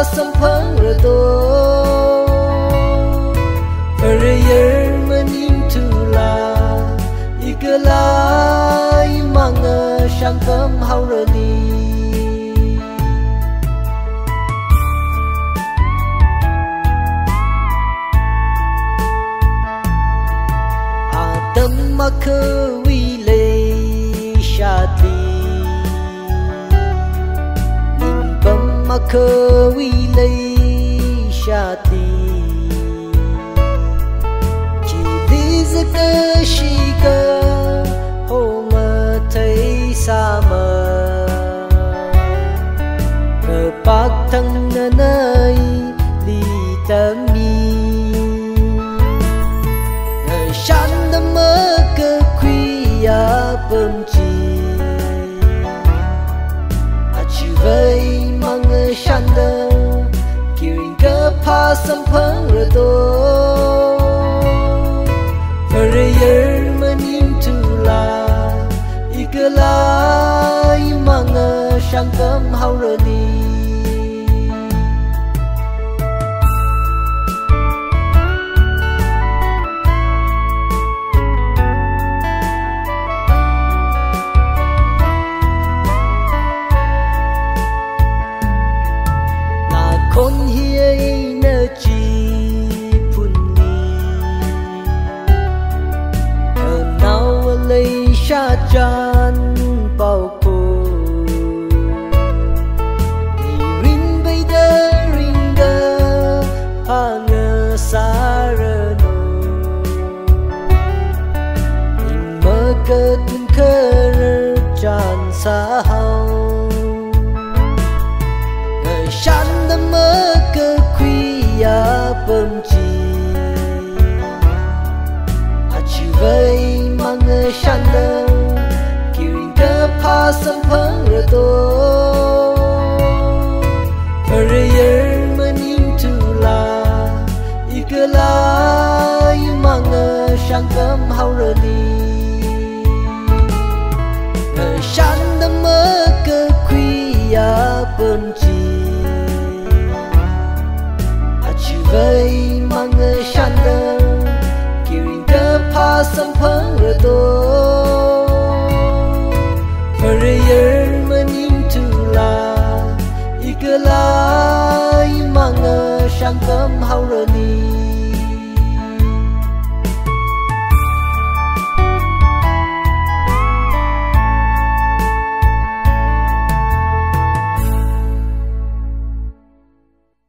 sam phang ra to Prayer maning tula ikala imanga shankam haurani Adam makawi le shati Limbam makawi le shati Shika homa thấy sa mờ ngờ bác thăng nơi li tâm mi ngờ shan đâm mơ cơ quy ya bơm chi chỉ vậy mà ngờ shan đơ kêu cơ pa sam phang rồi to Prayer maning tula ikala imanga shankam haurani Na kon hiai na chi Sha chan bao cô rin bay da rin da hang sa ra no mơ cơ tun khơ chan sa hao ngờ shan da mơ cơ quy ya bơm chi chỉ vậy mà ngờ shan da pa sam phang ra to Prayer maning tula ikala imanga shankam haurani ngờ shan da mơ cơ quy ya bơm chi chỉ vậy mà ngờ shan da kêu cơ pa sam phang ra to Prayer maning tula ikala imanga shankam haurani